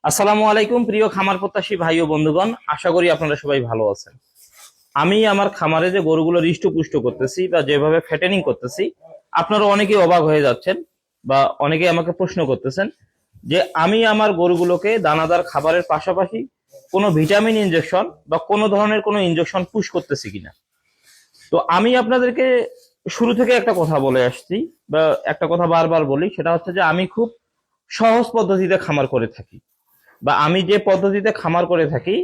আসসালামু আলাইকুম প্রিয় খামার প্রত্যাশী ভাই ও বন্ধুগণ, আশা করি আপনারা সবাই ভালো আছেন। আমি আমার খামারে যে গরুগুলো হৃষ্টপুষ্ট করতেছি বা যেভাবে ফ্যাটেনিং করতেছি, আপনারা অনেকেই অবাক হয়ে যাচ্ছেন বা অনেকেই আমাকে প্রশ্ন করতেছেন যে আমি আমার গরুগুলোকে দানাদার খাবারের পাশাপাশি কোনো ভিটামিন ইনজেকশন বা কোনো ধরনের কোনো ইনজেকশন পুশ করতেছি কিনা। তো আমি আপনাদেরকে শুরু থেকে একটা কথা বলে আসছি বা একটা কথা বারবার বলি, সেটা হচ্ছে যে আমি খুব সহজ পদ্ধতিতে খামার করে থাকি বা আমি যে পদ্ধতিতে খামার করে থাকি,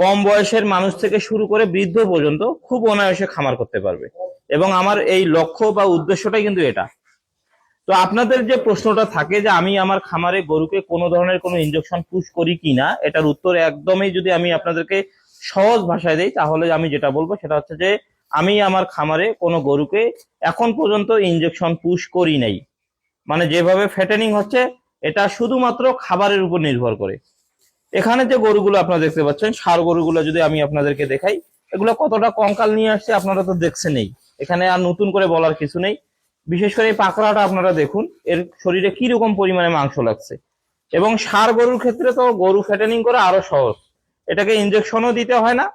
কম বয়সের মানুষ থেকে শুরু করে বৃদ্ধ পর্যন্ত খুব অনায়াসে খামার করতে পারবে, এবং আমার এই লক্ষ্য বা উদ্দেশ্যটাই কিন্তু এটা। তো আপনাদের যে প্রশ্নটা থাকে যে আমি আমার খামারে গরুকে কোনো ধরনের কোনো ইনজেকশন পুশ করি কিনা, এটার উত্তর একদমই যদি আমি আপনাদেরকে সহজ ভাষায় দেই, তাহলে আমি যেটা বলবো সেটা হচ্ছে যে আমি আমার খামারে কোনো গরুকে এখন পর্যন্ত ইনজেকশন পুশ করি নাই। মানে যেভাবে ফ্যাটেনিং হচ্ছে, এটা শুধুমাত্র খাবারের উপর নির্ভর করে। এখানে যে গরুগুলো আপনারা দেখতে পাচ্ছেন, ষাঁড় গরুগুলো যদি আমি আপনাদেরকে দেখাই, এগুলো কতটা কঙ্কাল নিয়ে আসছে আপনারা তো দেখছেনই। এখানে আর নতুন করে বলার কিছু নেই। বিশেষ করে এই পাকড়াটা আপনারা দেখুন, এর শরীরে কি রকম পরিমাণে মাংস লাগছে। এবং ষাঁড় গরুর ক্ষেত্রে তো গরু ফ্যাটেনিং করা আরো সহজ, এটাকে ইনজেকশনও দিতে হয় না,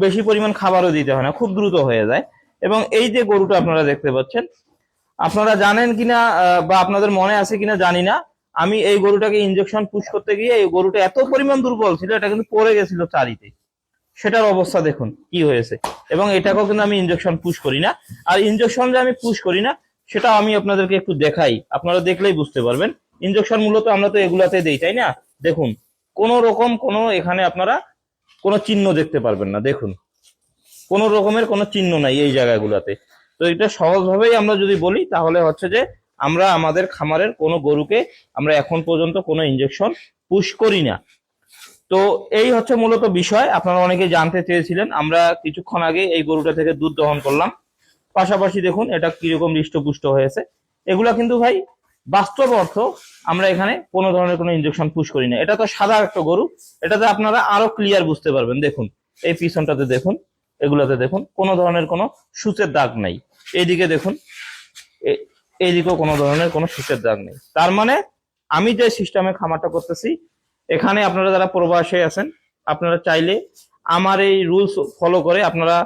বেশি পরিমাণ খাবারও দিতে হয় না, খুব দ্রুত হয়ে যায়। এবং এই যে গরুটা আপনারা দেখতে পাচ্ছেন, আপনারা জানেন কিনা বা আপনাদের মনে আছে কিনা জানি না, আমি এই গরুটাকে ইনজেকশন পুশ করতে গিয়ে এই গরুটা এত পরিমাণ দুর্বল ছিল, এটা কিন্তু পড়ে গেছিল চারিতে। সেটার অবস্থা দেখুন কি হয়েছে। এবং এটাকেও কিন্তু আমি ইনজেকশন পুশ করি না। আর ইনজেকশন যে আমি পুশ করি না, সেটা আমি আপনাদেরকে একটু দেখাই, আপনারা দেখলেই বুঝতে পারবেন। ইনজেকশন মূলত আমরা তো এগুলাতে দেই, তাই না? দেখুন, কোন রকম কোনো এখানে আপনারা কোনো চিহ্ন দেখতে পারবেন না। দেখুন, কোন রকমের কোনো চিহ্ন নাই এই জায়গাগুলোতে। তো এটা সহজভাবেই আমরা যদি বলি, তাহলে হচ্ছে যে আমরা আমাদের খামারের কোনো গরুকে আমরা এখন পর্যন্ত কোনো ইনজেকশন পুশ করি না। তো এই হচ্ছে মূলত বিষয়। আপনারা অনেকে জানতে চেয়েছিলেন। আমরা কিছুক্ষণ আগে এই গরুটা থেকে দুধ দহন করলাম, পাশাপাশি দেখুন এটা কিরকম হৃষ্টপুষ্ট হয়েছে। এগুলা কিন্তু ভাই বাস্তব অর্থ, আমরা এখানে কোনো ধরনের কোনো ইনজেকশন পুশ করি না। এটা তো সাদা একটা গরু, এটাতে আপনারা আরো ক্লিয়ার বুঝতে পারবেন। দেখুন, এই পিছনটাতে দেখুন, এগুলাতে দেখুন কোনো ধরনের কোনো সূচের দাগ নাই। এইদিকে দেখুন, এইদিকেও কোনো ধরনের কোনো সূচের দাগ নেই। তার মানে আমি যে সিস্টেমে খামারটা করতেছি, এখানে আপনারা যারা প্রবাসে আছেন, আপনারা চাইলে আমার এই রুলস ফলো করে আপনারা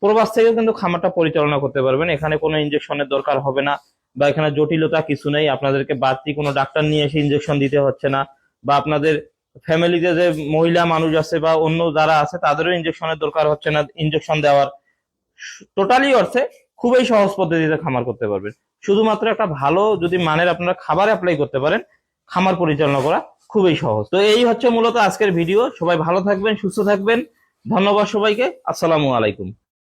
প্রবাস থেকে কিন্তু খামারটা পরিচালনা করতে পারবেন। এখানে কোনো ইনজেকশনের দরকার হবে না, বা এখানে জটিলতা কিছু নেই। আপনাদেরকে বাড়তি কোনো ডাক্তার নিয়ে এসে ইনজেকশন দিতে হচ্ছে না, বা আপনাদের ফ্যামিলিতে যে মহিলা মানুষ আছে বা অন্য যারা আছে তাদেরও ইনজেকশনের দরকার হচ্ছে না ইনজেকশন দেওয়ার। টোটালি অর্থে খুবই সহজ পদ্ধতিতে খামার করতে পারবেন। শুধুমাত্র একটা ভালো যদি মানের আপনারা খাবার অ্যাপ্লাই করতে পারেন, খামার পরিচালনা করা খুবই সহজ। তো এই হচ্ছে মূলত আজকের ভিডিও। সবাই ভালো থাকবেন, সুস্থ থাকবেন। ধন্যবাদ সবাইকে। আসসালামু আলাইকুম।